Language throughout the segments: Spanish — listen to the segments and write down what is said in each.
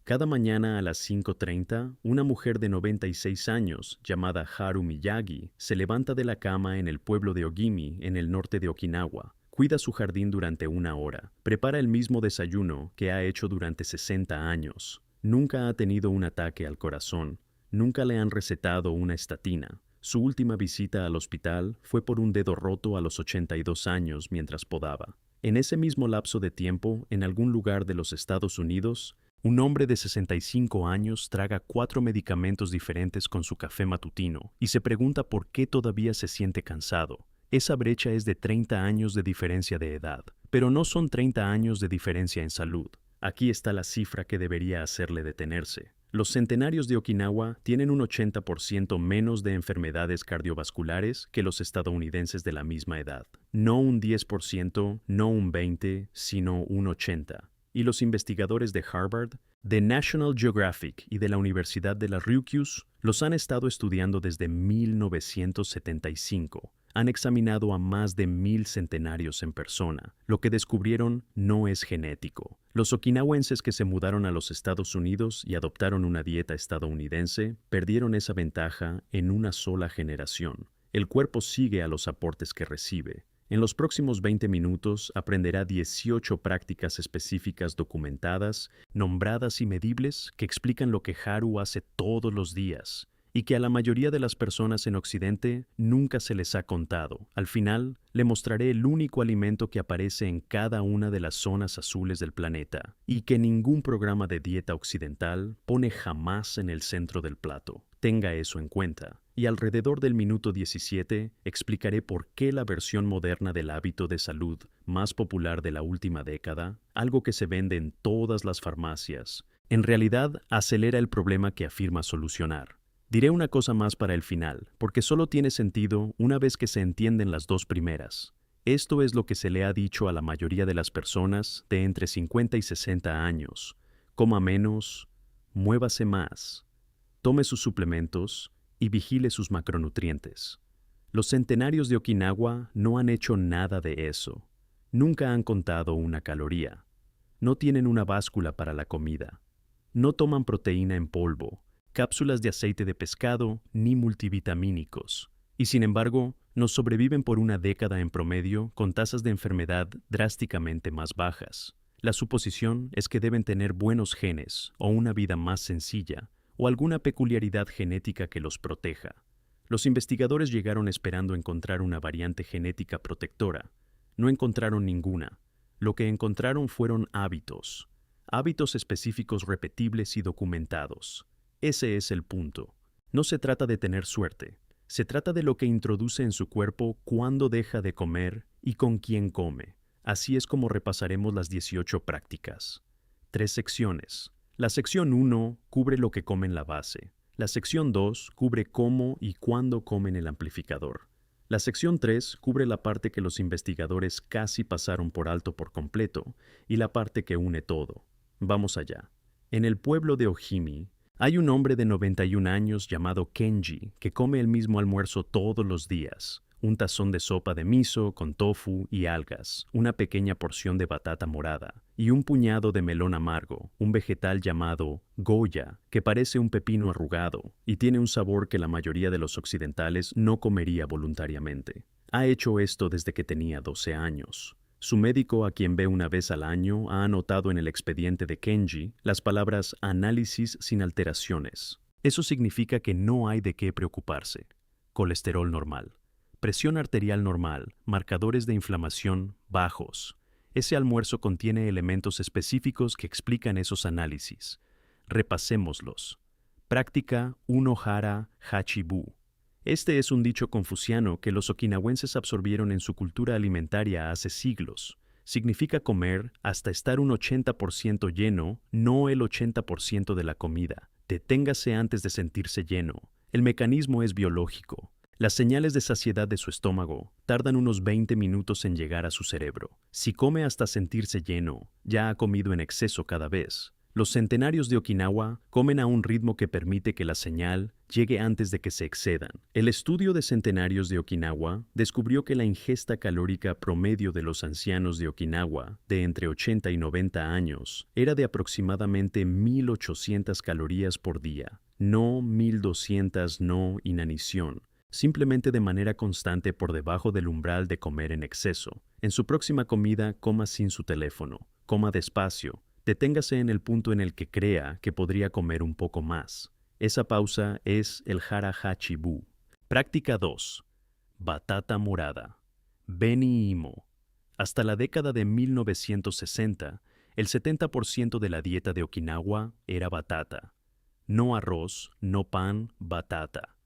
Cada mañana a las 5:30, una mujer de 96 años, llamada Haru Miyagi, se levanta de la cama en el pueblo de Ogimi, en el norte de Okinawa. Cuida su jardín durante una hora. Prepara el mismo desayuno que ha hecho durante 60 años. Nunca ha tenido un ataque al corazón. Nunca le han recetado una estatina. Su última visita al hospital fue por un dedo roto a los 82 años mientras podaba. En ese mismo lapso de tiempo, en algún lugar de los Estados Unidos, un hombre de 65 años traga 4 medicamentos diferentes con su café matutino y se pregunta por qué todavía se siente cansado. Esa brecha es de 30 años de diferencia de edad, pero no son 30 años de diferencia en salud. Aquí está la cifra que debería hacerle detenerse. Los centenarios de Okinawa tienen un 80% menos de enfermedades cardiovasculares que los estadounidenses de la misma edad. No un 10%, no un 20%, sino un 80%. Y los investigadores de Harvard, de National Geographic y de la Universidad de la Ryukyus los han estado estudiando desde 1975. Han examinado a más de 1000 centenarios en persona. Lo que descubrieron no es genético. Los okinawenses que se mudaron a los Estados Unidos y adoptaron una dieta estadounidense perdieron esa ventaja en una sola generación. El cuerpo sigue a los aportes que recibe. En los próximos 20 minutos aprenderá 18 prácticas específicas documentadas, nombradas y medibles que explican lo que Haru hace todos los días y que a la mayoría de las personas en Occidente nunca se les ha contado. Al final, le mostraré el único alimento que aparece en cada una de las zonas azules del planeta y que ningún programa de dieta occidental pone jamás en el centro del plato. Tenga eso en cuenta. Y alrededor del minuto 17 explicaré por qué la versión moderna del hábito de salud más popular de la última década, algo que se vende en todas las farmacias, en realidad acelera el problema que afirma solucionar. Diré una cosa más para el final, porque solo tiene sentido una vez que se entienden las dos primeras. Esto es lo que se le ha dicho a la mayoría de las personas de entre 50 y 60 años. Coma menos, muévase más, tome sus suplementos y vigile sus macronutrientes. Los centenarios de Okinawa no han hecho nada de eso. Nunca han contado una caloría. No tienen una báscula para la comida. No toman proteína en polvo, cápsulas de aceite de pescado ni multivitamínicos. Y sin embargo, nos sobreviven por una década en promedio con tasas de enfermedad drásticamente más bajas. La suposición es que deben tener buenos genes o una vida más sencilla, o alguna peculiaridad genética que los proteja. Los investigadores llegaron esperando encontrar una variante genética protectora. No encontraron ninguna. Lo que encontraron fueron hábitos. Hábitos específicos repetibles y documentados. Ese es el punto. No se trata de tener suerte. Se trata de lo que introduce en su cuerpo cuando deja de comer y con quién come. Así es como repasaremos las 18 prácticas. 3 secciones. La sección 1 cubre lo que comen la base. La sección 2 cubre cómo y cuándo comen el amplificador. La sección 3 cubre la parte que los investigadores casi pasaron por alto por completo y la parte que une todo. Vamos allá. En el pueblo de Ogimi hay un hombre de 91 años llamado Kenji que come el mismo almuerzo todos los días. Un tazón de sopa de miso con tofu y algas, una pequeña porción de batata morada y un puñado de melón amargo, un vegetal llamado goya, que parece un pepino arrugado y tiene un sabor que la mayoría de los occidentales no comería voluntariamente. Ha hecho esto desde que tenía 12 años. Su médico, a quien ve una vez al año, ha anotado en el expediente de Kenji las palabras análisis sin alteraciones. Eso significa que no hay de qué preocuparse. Colesterol normal. Presión arterial normal, marcadores de inflamación bajos. Ese almuerzo contiene elementos específicos que explican esos análisis. Repasémoslos. Práctica Uno Hara Hachibu. Este es un dicho confuciano que los okinawenses absorbieron en su cultura alimentaria hace siglos. Significa comer hasta estar un 80% lleno, no el 80% de la comida. Deténgase antes de sentirse lleno. El mecanismo es biológico. Las señales de saciedad de su estómago tardan unos 20 minutos en llegar a su cerebro. Si come hasta sentirse lleno, ya ha comido en exceso cada vez. Los centenarios de Okinawa comen a un ritmo que permite que la señal llegue antes de que se excedan. El estudio de centenarios de Okinawa descubrió que la ingesta calórica promedio de los ancianos de Okinawa, de entre 80 y 90 años, era de aproximadamente 1.800 calorías por día, no 1.200, no inanición, simplemente de manera constante por debajo del umbral de comer en exceso. En su próxima comida, coma sin su teléfono, coma despacio, deténgase en el punto en el que crea que podría comer un poco más. Esa pausa es el hara hachi bu. Práctica 2. Batata morada. Beni Imo. Hasta la década de 1960, el 70% de la dieta de Okinawa era batata. No arroz, no pan, batata.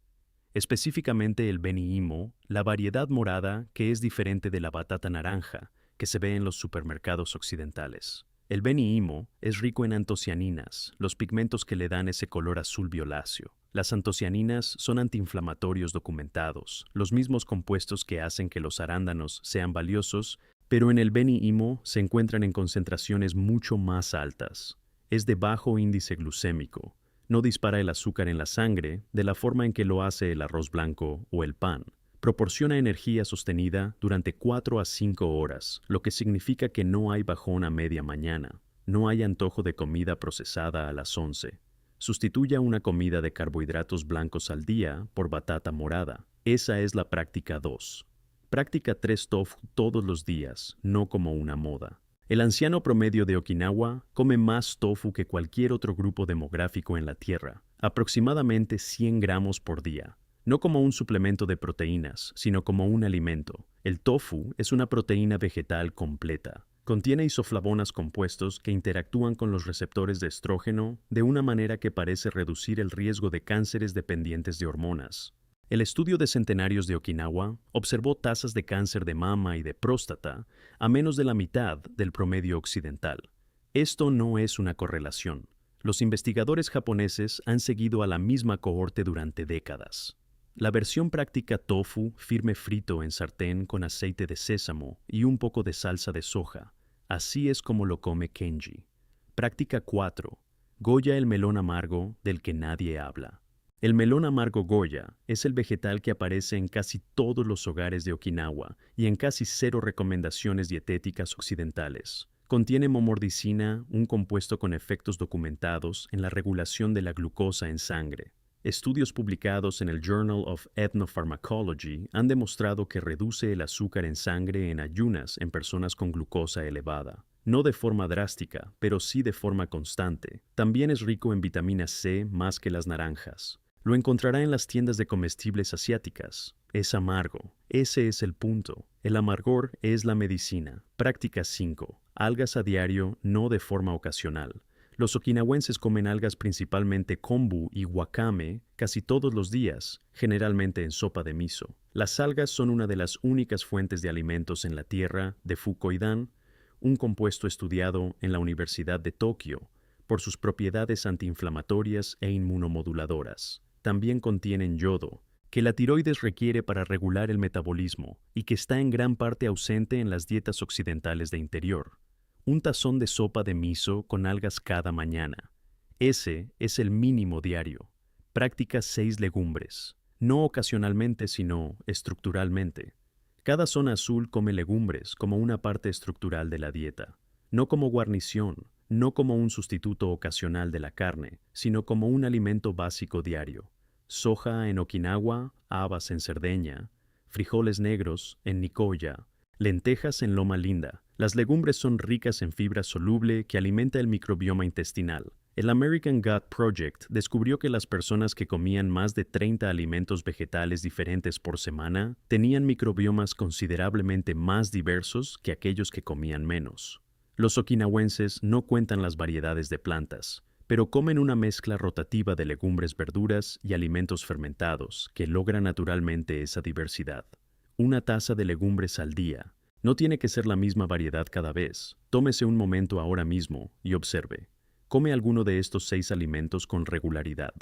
Específicamente el Beni Imo, la variedad morada que es diferente de la batata naranja que se ve en los supermercados occidentales. El Beni Imo es rico en antocianinas, los pigmentos que le dan ese color azul violáceo. Las antocianinas son antiinflamatorios documentados, los mismos compuestos que hacen que los arándanos sean valiosos, pero en el Beni Imo se encuentran en concentraciones mucho más altas. Es de bajo índice glucémico. No dispara el azúcar en la sangre de la forma en que lo hace el arroz blanco o el pan. Proporciona energía sostenida durante 4 a 5 horas, lo que significa que no hay bajón a media mañana. No hay antojo de comida procesada a las 11. Sustituya una comida de carbohidratos blancos al día por batata morada. Esa es la práctica 2. Práctica 3 tofu todos los días, no como una moda. El anciano promedio de Okinawa come más tofu que cualquier otro grupo demográfico en la Tierra, aproximadamente 100 gramos por día. No como un suplemento de proteínas, sino como un alimento. El tofu es una proteína vegetal completa. Contiene isoflavonas compuestos que interactúan con los receptores de estrógeno de una manera que parece reducir el riesgo de cánceres dependientes de hormonas. El estudio de centenarios de Okinawa observó tasas de cáncer de mama y de próstata a menos de la mitad del promedio occidental. Esto no es una correlación. Los investigadores japoneses han seguido a la misma cohorte durante décadas. La versión práctica tofu firme frito en sartén con aceite de sésamo y un poco de salsa de soja. Así es como lo come Kenji. Práctica 4. Goya el melón amargo del que nadie habla. El melón amargo Goya es el vegetal que aparece en casi todos los hogares de Okinawa y en casi 0 recomendaciones dietéticas occidentales. Contiene momordicina, un compuesto con efectos documentados en la regulación de la glucosa en sangre. Estudios publicados en el Journal of Ethnopharmacology han demostrado que reduce el azúcar en sangre en ayunas en personas con glucosa elevada. No de forma drástica, pero sí de forma constante. También es rico en vitamina C más que las naranjas. Lo encontrará en las tiendas de comestibles asiáticas. Es amargo. Ese es el punto. El amargor es la medicina. Práctica 5. Algas a diario, no de forma ocasional. Los okinawenses comen algas principalmente kombu y wakame casi todos los días, generalmente en sopa de miso. Las algas son una de las únicas fuentes de alimentos en la tierra de fucoidán, un compuesto estudiado en la Universidad de Tokio por sus propiedades antiinflamatorias e inmunomoduladoras. También contienen yodo, que la tiroides requiere para regular el metabolismo y que está en gran parte ausente en las dietas occidentales de interior. Un tazón de sopa de miso con algas cada mañana. Ese es el mínimo diario. Práctica 6 legumbres. No ocasionalmente, sino estructuralmente. Cada zona azul come legumbres como una parte estructural de la dieta. No como guarnición, no como un sustituto ocasional de la carne, sino como un alimento básico diario. Soja en Okinawa, habas en Cerdeña, frijoles negros en Nicoya, lentejas en Loma Linda. Las legumbres son ricas en fibra soluble que alimenta el microbioma intestinal. El American Gut Project descubrió que las personas que comían más de 30 alimentos vegetales diferentes por semana tenían microbiomas considerablemente más diversos que aquellos que comían menos. Los okinawenses no cuentan las variedades de plantas, pero comen una mezcla rotativa de legumbres, verduras y alimentos fermentados que logra naturalmente esa diversidad. Una taza de legumbres al día. No tiene que ser la misma variedad cada vez. Tómese un momento ahora mismo y observe. Come alguno de estos 6 alimentos con regularidad.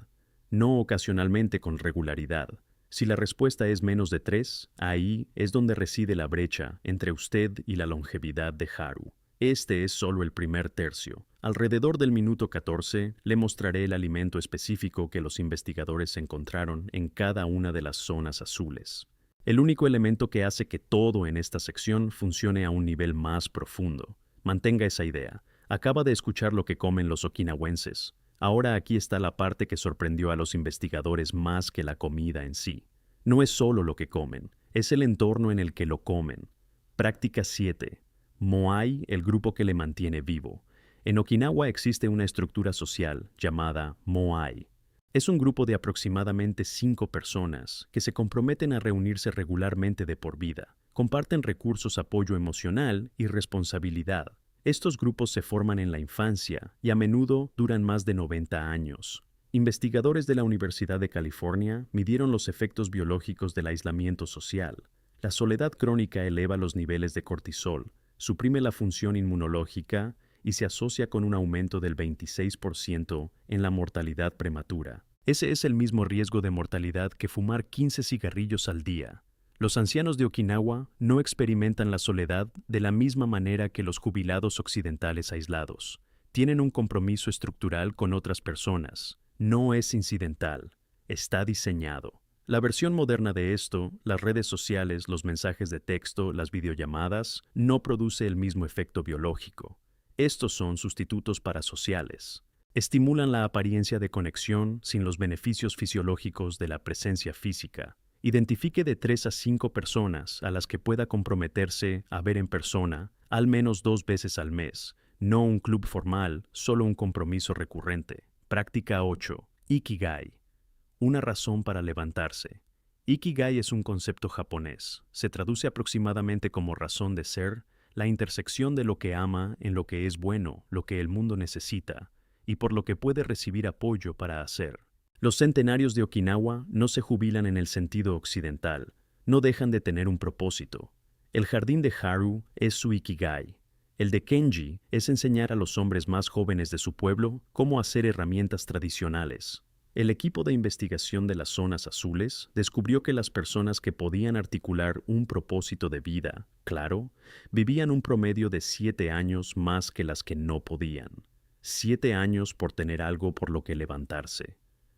No ocasionalmente con regularidad. Si la respuesta es menos de 3, ahí es donde reside la brecha entre usted y la longevidad de Haru. Este es solo el primer tercio. Alrededor del minuto 14, le mostraré el alimento específico que los investigadores encontraron en cada una de las zonas azules. El único elemento que hace que todo en esta sección funcione a un nivel más profundo. Mantenga esa idea. Acaba de escuchar lo que comen los okinawenses. Ahora aquí está la parte que sorprendió a los investigadores más que la comida en sí. No es solo lo que comen, es el entorno en el que lo comen. Práctica 7. Moai, el grupo que le mantiene vivo. En Okinawa existe una estructura social llamada Moai. Es un grupo de aproximadamente 5 personas que se comprometen a reunirse regularmente de por vida. Comparten recursos, apoyo emocional y responsabilidad. Estos grupos se forman en la infancia y a menudo duran más de 90 años. Investigadores de la Universidad de California midieron los efectos biológicos del aislamiento social. La soledad crónica eleva los niveles de cortisol, suprime la función inmunológica y se asocia con un aumento del 26% en la mortalidad prematura. Ese es el mismo riesgo de mortalidad que fumar 15 cigarrillos al día. Los ancianos de Okinawa no experimentan la soledad de la misma manera que los jubilados occidentales aislados. Tienen un compromiso estructural con otras personas. No es incidental, está diseñado. La versión moderna de esto, las redes sociales, los mensajes de texto, las videollamadas, no produce el mismo efecto biológico. Estos son sustitutos parasociales. Estimulan la apariencia de conexión sin los beneficios fisiológicos de la presencia física. Identifique de 3 a 5 personas a las que pueda comprometerse a ver en persona al menos 2 veces al mes. No un club formal, solo un compromiso recurrente. Práctica 8. Ikigai. Una razón para levantarse. Ikigai es un concepto japonés. Se traduce aproximadamente como razón de ser, la intersección de lo que ama en lo que es bueno, lo que el mundo necesita, y por lo que puede recibir apoyo para hacer. Los centenarios de Okinawa no se jubilan en el sentido occidental, no dejan de tener un propósito. El jardín de Haru es su Ikigai. El de Kenji es enseñar a los hombres más jóvenes de su pueblo cómo hacer herramientas tradicionales. El equipo de investigación de las zonas azules descubrió que las personas que podían articular un propósito de vida, claro, vivían un promedio de 7 años más que las que no podían. 7 años por tener algo por lo que levantarse.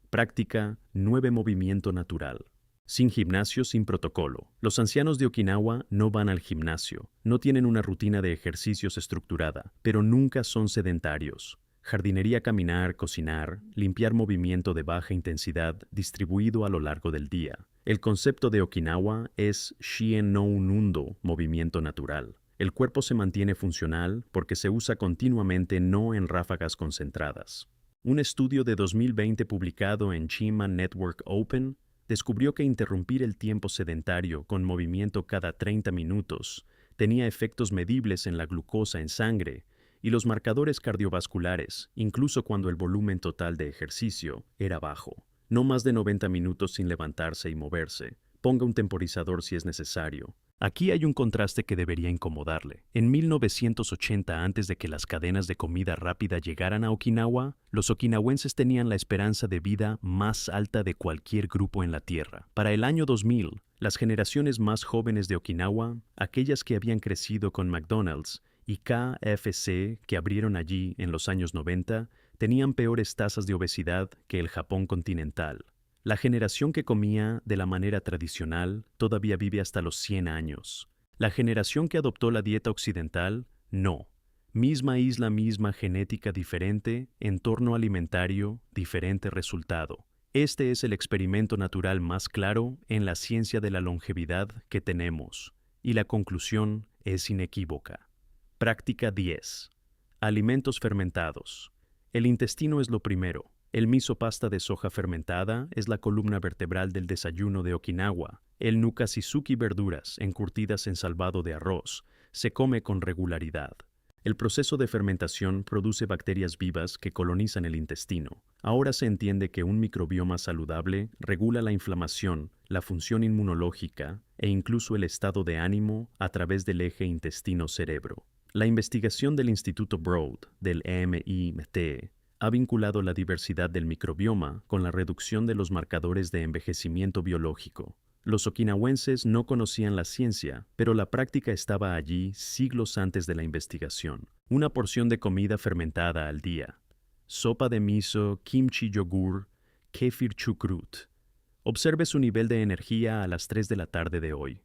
Práctica 9. Movimiento natural. Sin gimnasio, sin protocolo. Los ancianos de Okinawa no van al gimnasio, no tienen una rutina de ejercicios estructurada, pero nunca son sedentarios. Jardinería, caminar, cocinar, limpiar, movimiento de baja intensidad distribuido a lo largo del día. El concepto de Okinawa es Shien no Unundo, movimiento natural. El cuerpo se mantiene funcional porque se usa continuamente, no en ráfagas concentradas. Un estudio de 2020 publicado en JAMA Network Open descubrió que interrumpir el tiempo sedentario con movimiento cada 30 minutos tenía efectos medibles en la glucosa en sangre y los marcadores cardiovasculares, incluso cuando el volumen total de ejercicio era bajo. No más de 90 minutos sin levantarse y moverse. Ponga un temporizador si es necesario. Aquí hay un contraste que debería incomodarle. En 1980, antes de que las cadenas de comida rápida llegaran a Okinawa, los okinawenses tenían la esperanza de vida más alta de cualquier grupo en la Tierra. Para el año 2000, las generaciones más jóvenes de Okinawa, aquellas que habían crecido con McDonald's y KFC que abrieron allí en los años 90, tenían peores tasas de obesidad que el Japón continental. La generación que comía de la manera tradicional todavía vive hasta los 100 años. La generación que adoptó la dieta occidental, no. Misma isla, misma genética, diferente, entorno alimentario, diferente resultado. Este es el experimento natural más claro en la ciencia de la longevidad que tenemos, y la conclusión es inequívoca. Práctica 10. Alimentos fermentados. El intestino es lo primero. El miso, pasta de soja fermentada, es la columna vertebral del desayuno de Okinawa. El nukasisuki, verduras encurtidas en salvado de arroz, se come con regularidad. El proceso de fermentación produce bacterias vivas que colonizan el intestino. Ahora se entiende que un microbioma saludable regula la inflamación, la función inmunológica e incluso el estado de ánimo a través del eje intestino-cerebro. La investigación del Instituto Broad, del MIT, ha vinculado la diversidad del microbioma con la reducción de los marcadores de envejecimiento biológico. Los okinawenses no conocían la ciencia, pero la práctica estaba allí siglos antes de la investigación. Una porción de comida fermentada al día. Sopa de miso, kimchi yogur, kefir chukrut. Observe su nivel de energía a las 3 de la tarde de hoy.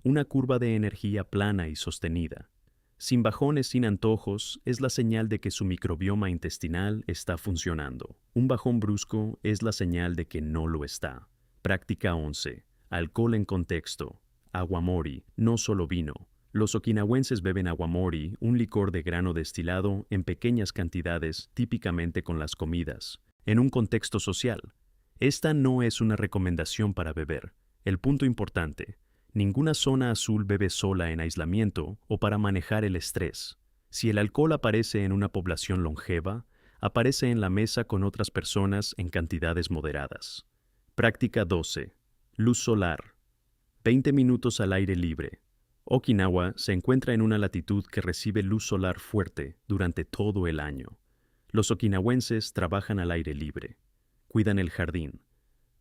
Una curva de energía plana y sostenida. Sin bajones, sin antojos, es la señal de que su microbioma intestinal está funcionando. Un bajón brusco es la señal de que no lo está. Práctica 11. Alcohol en contexto. Aguamori, no solo vino. Los okinawenses beben aguamori, un licor de grano destilado, en pequeñas cantidades, típicamente con las comidas, en un contexto social. Esta no es una recomendación para beber. El punto importante: ninguna zona azul bebe sola en aislamiento o para manejar el estrés. Si el alcohol aparece en una población longeva, aparece en la mesa con otras personas en cantidades moderadas. Práctica 12. Luz solar. 20 minutos al aire libre. Okinawa se encuentra en una latitud que recibe luz solar fuerte durante todo el año. Los okinawenses trabajan al aire libre, cuidan el jardín,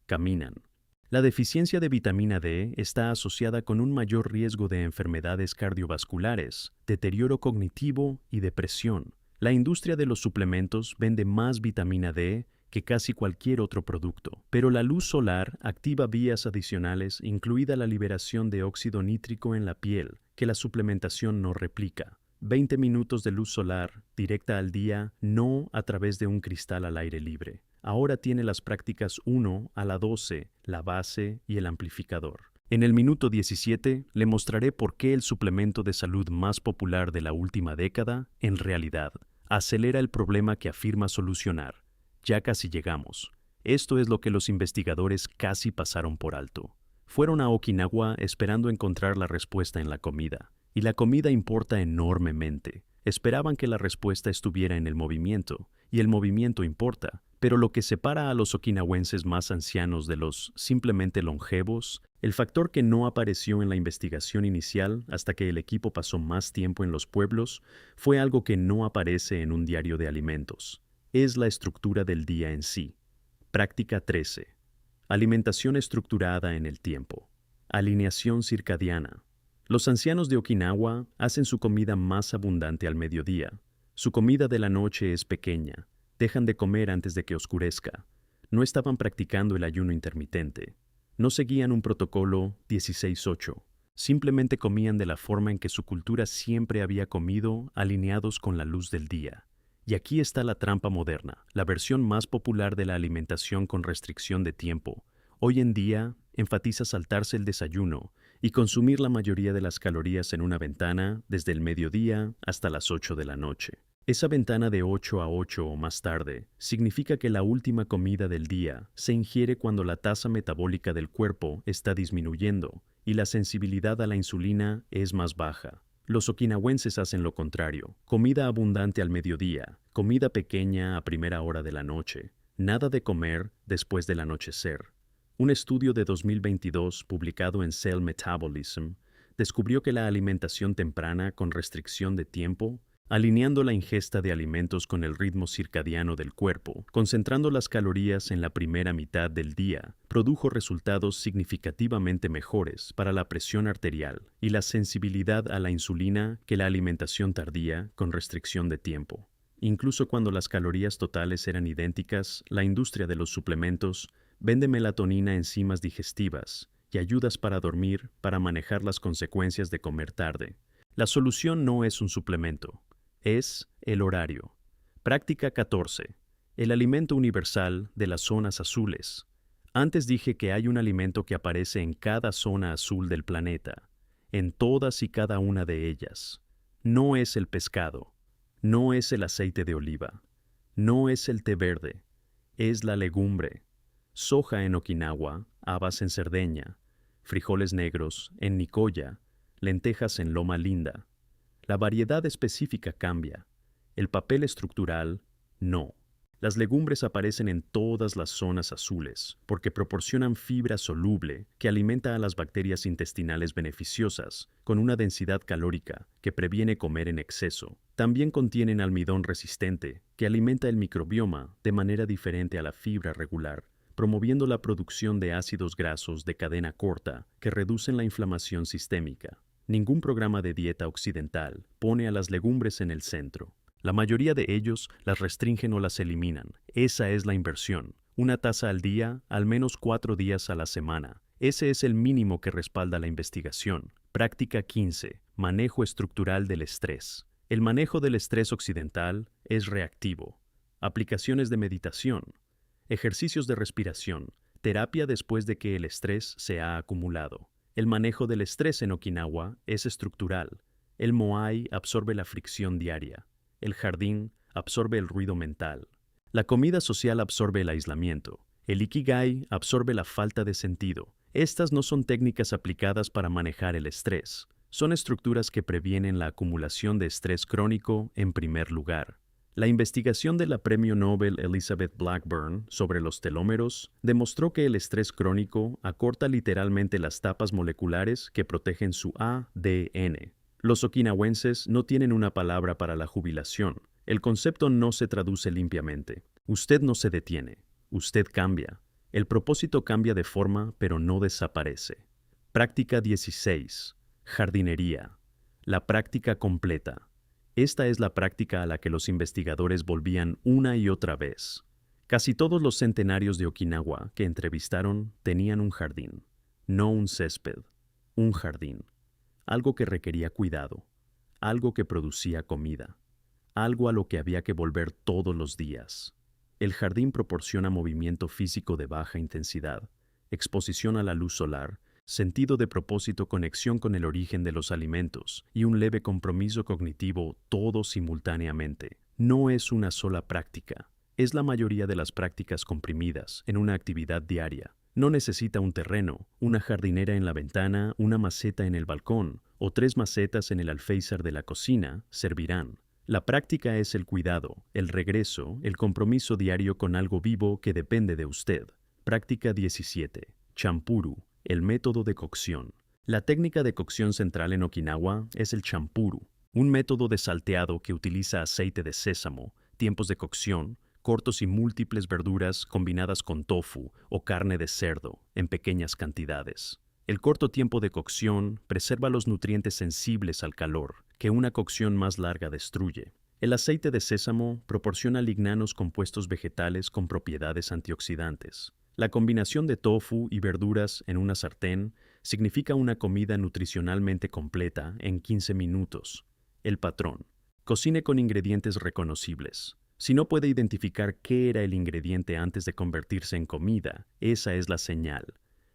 caminan. La deficiencia de vitamina D está asociada con un mayor riesgo de enfermedades cardiovasculares, deterioro cognitivo y depresión. La industria de los suplementos vende más vitamina D que casi cualquier otro producto, pero la luz solar activa vías adicionales, incluida la liberación de óxido nítrico en la piel, que la suplementación no replica. 20 minutos de luz solar directa al día, no a través de un cristal al aire libre. Ahora tiene las prácticas 1 a la 12, la base y el amplificador. En el minuto 17 le mostraré por qué el suplemento de salud más popular de la última década, en realidad, acelera el problema que afirma solucionar. Ya casi llegamos. Esto es lo que los investigadores casi pasaron por alto. Fueron a Okinawa esperando encontrar la respuesta en la comida. Y la comida importa enormemente. Esperaban que la respuesta estuviera en el movimiento, y el movimiento importa. Pero lo que separa a los okinawenses más ancianos de los simplemente longevos, el factor que no apareció en la investigación inicial hasta que el equipo pasó más tiempo en los pueblos, fue algo que no aparece en un diario de alimentos. Es la estructura del día en sí. Práctica 13. Alimentación estructurada en el tiempo. Alineación circadiana. Los ancianos de Okinawa hacen su comida más abundante al mediodía. Su comida de la noche es pequeña. Dejan de comer antes de que oscurezca. No estaban practicando el ayuno intermitente. No seguían un protocolo 16-8. Simplemente comían de la forma en que su cultura siempre había comido, alineados con la luz del día. Y aquí está la trampa moderna, la versión más popular de la alimentación con restricción de tiempo. Hoy en día, enfatiza saltarse el desayuno y consumir la mayoría de las calorías en una ventana desde el mediodía hasta las 8 de la noche. Esa ventana de 8 a 8 o más tarde significa que la última comida del día se ingiere cuando la tasa metabólica del cuerpo está disminuyendo y la sensibilidad a la insulina es más baja. Los okinawenses hacen lo contrario: comida abundante al mediodía, comida pequeña a primera hora de la noche, nada de comer después del anochecer. Un estudio de 2022 publicado en Cell Metabolism descubrió que la alimentación temprana con restricción de tiempo, alineando la ingesta de alimentos con el ritmo circadiano del cuerpo, concentrando las calorías en la primera mitad del día, produjo resultados significativamente mejores para la presión arterial y la sensibilidad a la insulina que la alimentación tardía con restricción de tiempo. Incluso cuando las calorías totales eran idénticas, la industria de los suplementos vende melatonina, enzimas digestivas y ayudas para dormir para manejar las consecuencias de comer tarde. La solución no es un suplemento. Es el horario. Práctica 14. El alimento universal de las zonas azules. Antes dije que hay un alimento que aparece en cada zona azul del planeta, en todas y cada una de ellas. No es el pescado, no es el aceite de oliva, no es el té verde, es la legumbre. Soja en Okinawa, habas en Cerdeña, frijoles negros en Nicoya, lentejas en Loma Linda. La variedad específica cambia. El papel estructural, no. Las legumbres aparecen en todas las zonas azules porque proporcionan fibra soluble que alimenta a las bacterias intestinales beneficiosas con una densidad calórica que previene comer en exceso. También contienen almidón resistente que alimenta el microbioma de manera diferente a la fibra regular, promoviendo la producción de ácidos grasos de cadena corta que reducen la inflamación sistémica. Ningún programa de dieta occidental pone a las legumbres en el centro. La mayoría de ellos las restringen o las eliminan. Esa es la inversión. Una taza al día, al menos 4 días a la semana. Ese es el mínimo que respalda la investigación. Práctica 15. Manejo estructural del estrés. El manejo del estrés occidental es reactivo. Aplicaciones de meditación, ejercicios de respiración, terapia después de que el estrés se ha acumulado. El manejo del estrés en Okinawa es estructural. El moai absorbe la fricción diaria. El jardín absorbe el ruido mental. La comida social absorbe el aislamiento. El ikigai absorbe la falta de sentido. Estas no son técnicas aplicadas para manejar el estrés. Son estructuras que previenen la acumulación de estrés crónico en primer lugar. La investigación de la premio Nobel Elizabeth Blackburn sobre los telómeros demostró que el estrés crónico acorta literalmente las tapas moleculares que protegen su ADN. Los okinawenses no tienen una palabra para la jubilación. El concepto no se traduce limpiamente. Usted no se detiene. Usted cambia. El propósito cambia de forma, pero no desaparece. Práctica 16. Jardinería. La práctica completa. Esta es la práctica a la que los investigadores volvían una y otra vez. Casi todos los centenarios de Okinawa que entrevistaron tenían un jardín, no un césped, un jardín. Algo que requería cuidado, algo que producía comida, algo a lo que había que volver todos los días. El jardín proporciona movimiento físico de baja intensidad, exposición a la luz solar, sentido de propósito, conexión con el origen de los alimentos y un leve compromiso cognitivo, todo simultáneamente. No es una sola práctica, es la mayoría de las prácticas comprimidas en una actividad diaria. No necesita un terreno, una jardinera en la ventana, una maceta en el balcón o 3 macetas en el alféizar de la cocina servirán. La práctica es el cuidado, el regreso, el compromiso diario con algo vivo que depende de usted. Práctica 17. Champuru. El método de cocción. La técnica de cocción central en Okinawa es el champuru, un método de salteado que utiliza aceite de sésamo, tiempos de cocción, cortos y múltiples verduras combinadas con tofu o carne de cerdo en pequeñas cantidades. El corto tiempo de cocción preserva los nutrientes sensibles al calor que una cocción más larga destruye. El aceite de sésamo proporciona lignanos, compuestos vegetales con propiedades antioxidantes. La combinación de tofu y verduras en una sartén significa una comida nutricionalmente completa en 15 minutos. El patrón. Cocine con ingredientes reconocibles. Si no puede identificar qué era el ingrediente antes de convertirse en comida, esa es la señal.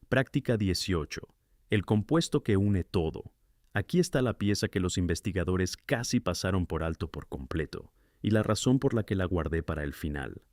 Práctica 18. El compuesto que une todo. Aquí está la pieza que los investigadores casi pasaron por alto por completo, y la razón por la que la guardé para el final.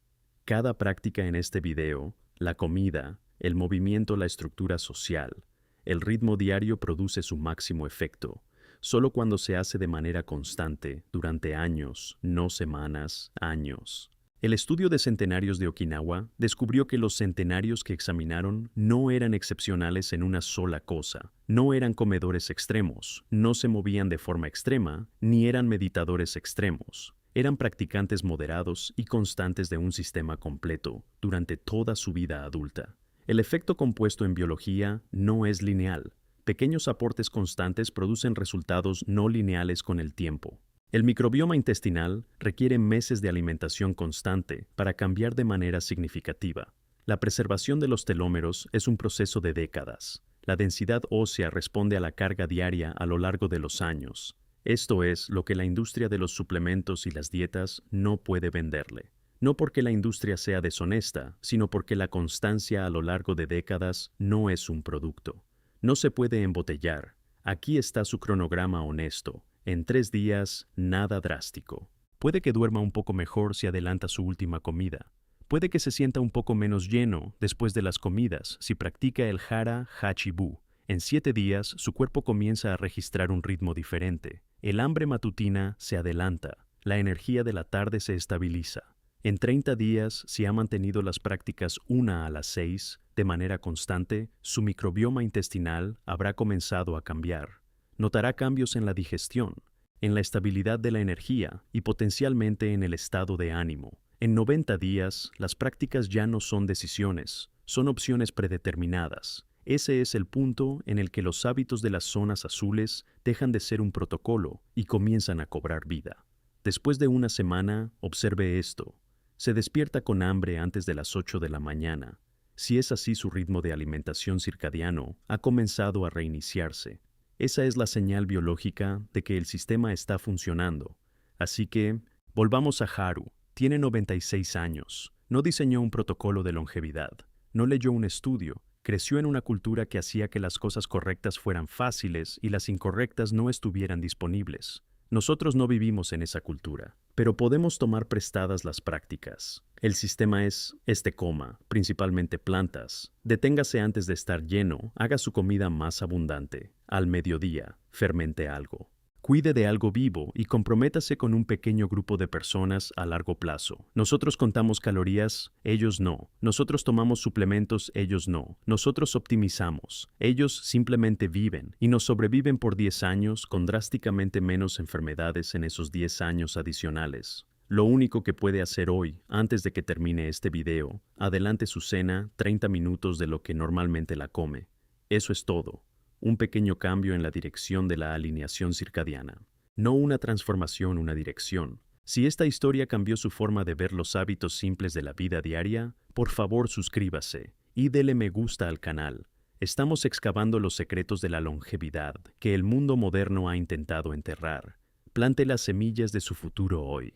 Cada práctica en este video, la comida, el movimiento, la estructura social, el ritmo diario produce su máximo efecto, solo cuando se hace de manera constante, durante años, no semanas, años. El estudio de centenarios de Okinawa descubrió que los centenarios que examinaron no eran excepcionales en una sola cosa, no eran comedores extremos, no se movían de forma extrema, ni eran meditadores extremos. Eran practicantes moderados y constantes de un sistema completo durante toda su vida adulta. El efecto compuesto en biología no es lineal. Pequeños aportes constantes producen resultados no lineales con el tiempo. El microbioma intestinal requiere meses de alimentación constante para cambiar de manera significativa. La preservación de los telómeros es un proceso de décadas. La densidad ósea responde a la carga diaria a lo largo de los años. Esto es lo que la industria de los suplementos y las dietas no puede venderle. No porque la industria sea deshonesta, sino porque la constancia a lo largo de décadas no es un producto. No se puede embotellar. Aquí está su cronograma honesto. En 3 días, nada drástico. Puede que duerma un poco mejor si adelanta su última comida. Puede que se sienta un poco menos lleno después de las comidas si practica el Hara Hachibu. En 7 días, su cuerpo comienza a registrar un ritmo diferente. El hambre matutina se adelanta. La energía de la tarde se estabiliza. En 30 días, si ha mantenido las prácticas 1 a las 6 de manera constante, su microbioma intestinal habrá comenzado a cambiar. Notará cambios en la digestión, en la estabilidad de la energía y potencialmente en el estado de ánimo. En 90 días, las prácticas ya no son decisiones, son opciones predeterminadas. Ese es el punto en el que los hábitos de las zonas azules dejan de ser un protocolo y comienzan a cobrar vida. Después de una semana, observe esto. Se despierta con hambre antes de las 8 de la mañana. Si es así, su ritmo de alimentación circadiano ha comenzado a reiniciarse. Esa es la señal biológica de que el sistema está funcionando. Así que, volvamos a Haru. Tiene 96 años. No diseñó un protocolo de longevidad. No leyó un estudio. Creció en una cultura que hacía que las cosas correctas fueran fáciles y las incorrectas no estuvieran disponibles. Nosotros no vivimos en esa cultura, pero podemos tomar prestadas las prácticas. El sistema es, coma, principalmente plantas. Deténgase antes de estar lleno, haga su comida más abundante. Al mediodía, fermente algo. Cuide de algo vivo y comprométase con un pequeño grupo de personas a largo plazo. Nosotros contamos calorías, ellos no. Nosotros tomamos suplementos, ellos no. Nosotros optimizamos. Ellos simplemente viven y nos sobreviven por 10 años con drásticamente menos enfermedades en esos 10 años adicionales. Lo único que puede hacer hoy, antes de que termine este video, adelante su cena 30 minutos de lo que normalmente la come. Eso es todo. Un pequeño cambio en la dirección de la alineación circadiana. No una transformación, una dirección. Si esta historia cambió su forma de ver los hábitos simples de la vida diaria, por favor suscríbase y dele me gusta al canal. Estamos excavando los secretos de la longevidad que el mundo moderno ha intentado enterrar. Plante las semillas de su futuro hoy.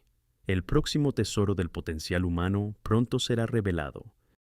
El próximo tesoro del potencial humano pronto será revelado.